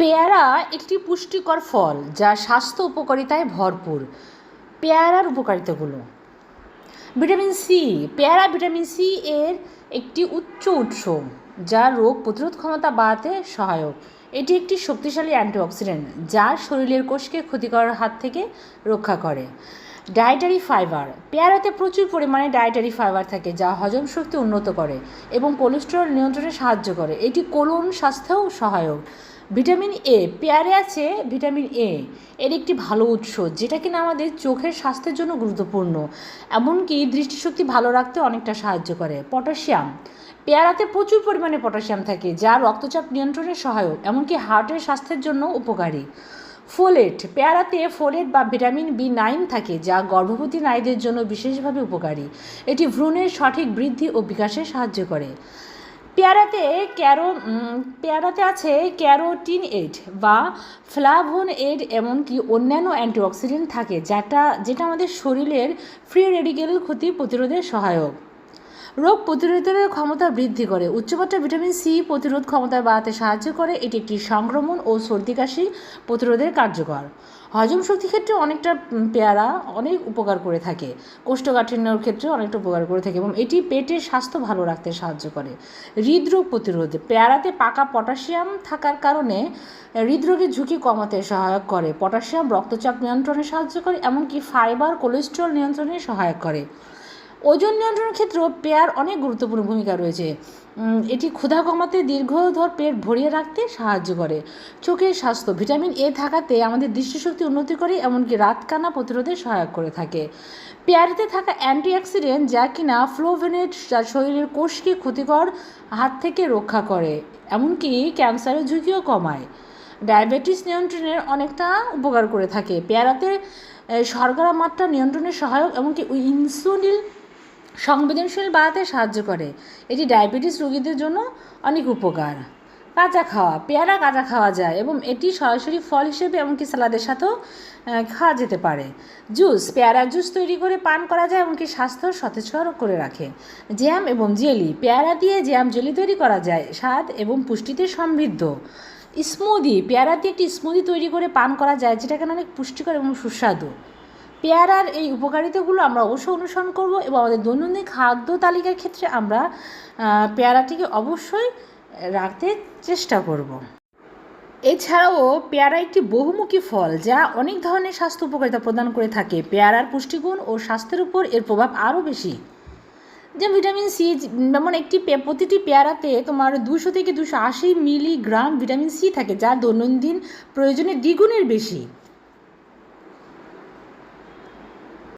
পেয়ারা একটি পুষ্টিকর ফল যা স্বাস্থ্য উপকারিতায় ভরপুর। পেয়ারার উপকারিতাগুলো: ভিটামিন সি। পেয়ারা ভিটামিন সি এর একটি উচ্চ উৎস যা রোগ প্রতিরোধ ক্ষমতা বাড়াতে সহায়ক। এটি একটি শক্তিশালী অ্যান্টিঅক্সিডেন্ট যা শরীরের কোষকে ক্ষতিকর হাত থেকে রক্ষা করে। Dietary fibre. পেয়ারাতে প্রচুর পরিমাণে ডায়েটারি ফাইবার থাকে যা হজম শক্তি উন্নত করে এবং কোলেস্টেরল নিয়ন্ত্রণে সাহায্য করে। এটি কোলন স্বাস্থ্যেও সহায়ক। Vitamin A. পেয়ারে আছে ভিটামিন এ, এর একটি ভালো উৎস যেটা কিনা আমাদের চোখের স্বাস্থ্যের জন্য গুরুত্বপূর্ণ, এমনকি দৃষ্টিশক্তি ভালো রাখতে অনেকটা সাহায্য করে। পটাশিয়াম। পেয়ারাতে প্রচুর পরিমাণে পটাশিয়াম থাকে যা রক্তচাপ নিয়ন্ত্রণে সহায়ক, এমনকি হার্টের স্বাস্থ্যের জন্য উপকারী। ফোলেট। পেয়ারাতে ফোলেট বা ভিটামিন বি9 থাকে যা গর্ভবতী নারীদের জন্য বিশেষভাবে উপকারী। এটি ভ্রূণের সঠিক বৃদ্ধি ও বিকাশে সাহায্য করে। পেয়ারাতে আছে ক্যারোটিনয়েড বা ফ্লাভোনয়েড, এমনকি অন্যান্য অ্যান্টিঅক্সিডেন্ট থাকে যেটা আমাদের শরীরের ফ্রি রেডিক্যাল ক্ষতি প্রতিরোধে সহায়ক। রোগ প্রতিরোধের ক্ষমতা বৃদ্ধি করে। উচ্চমাত্রার ভিটামিন সি প্রতিরোধ ক্ষমতা বাড়াতে সাহায্য করে। এটি একটি সংক্রমণ ও সর্দি কাশি প্রতিরোধের কার্যকর। হজম শক্তির ক্ষেত্রে অনেকটা পেয়ারা অনেক উপকার করে থাকে। কোষ্ঠকাঠিন্যর ক্ষেত্রে অনেকটা উপকার করে থাকে এবং এটি পেটের স্বাস্থ্য ভালো রাখতে সাহায্য করে। হৃদরোগ প্রতিরোধ। পেয়ারাতে পাকা পটাশিয়াম থাকার কারণে হৃদরোগের ঝুঁকি কমাতে সহায়ক করে। পটাশিয়াম রক্তচাপ নিয়ন্ত্রণে সাহায্য করে, এমনকি ফাইবার কোলেস্টেরল নিয়ন্ত্রণে সহায়ক করে। ওজন নিয়ন্ত্রণের ক্ষেত্রেও পেয়ার অনেক গুরুত্বপূর্ণ ভূমিকা রয়েছে। এটি ক্ষুধা কমাতে, দীর্ঘধর পেট ভরিয়ে রাখতে সাহায্য করে। চোখের স্বাস্থ্য। ভিটামিন এ থাকাতে আমাদের দৃষ্টিশক্তি উন্নতি করে, এমনকি রাতকানা প্রতিরোধে সহায়ক করে থাকে। পেয়ারাতে থাকা অ্যান্টিঅক্সিডেন্ট যা কিনা ফ্লোভেনেট, যা শরীরের কোষকে ক্ষতিকর হাত থেকে রক্ষা করে, এমনকি ক্যান্সারের ঝুঁকিও কমায়। ডায়াবেটিস নিয়ন্ত্রণের অনেকটা উপকার করে থাকে। পেয়ারাতে শর্করা মাত্রা নিয়ন্ত্রণে সহায়ক, এমনকি ইনসুলিন সংবেদনশীল বাড়াতে সাহায্য করে। এটি ডায়াবেটিস রোগীদের জন্য অনেক উপকার। কাঁচা খাওয়া। পেয়ারা কাঁচা খাওয়া যায় এবং এটি সরাসরি ফল হিসেবে এমনকি সালাদের সাথেও খাওয়া যেতে পারে। জুস। পেয়ারা জুস তৈরি করে পান করা যায়, এমনকি স্বাস্থ্য সতেজকর করে রাখে। জ্যাম এবং জেলি। পেয়ারা দিয়ে জ্যাম জেলি তৈরি করা যায়, স্বাদ এবং পুষ্টিতে সমৃদ্ধ। স্মুদি। পেয়ারা দিয়ে একটি স্মুদি তৈরি করে পান করা যায়, যেটা কেন অনেক পুষ্টিকর এবং সুস্বাদু। পেয়ারার এই উপকারিতাগুলো আমরা অবশ্যই অনুসরণ করব এবং আমাদের দৈনন্দিন খাদ্য তালিকার ক্ষেত্রে আমরা পেয়ারাটিকে অবশ্যই রাখতে চেষ্টা করব। এছাড়াও পেয়ারা একটি বহুমুখী ফল যা অনেক ধরনের স্বাস্থ্য উপকারিতা প্রদান করে থাকে। পেয়ারার পুষ্টিগুণ ও স্বাস্থ্যের উপর এর প্রভাব আরও বেশি। যেমন ভিটামিন সি, যেমন প্রতিটি পেয়ারাতে তোমার 200 থেকে 280 মিলিগ্রাম ভিটামিন সি থাকে, যা দৈনন্দিন প্রয়োজনের দ্বিগুণের বেশি।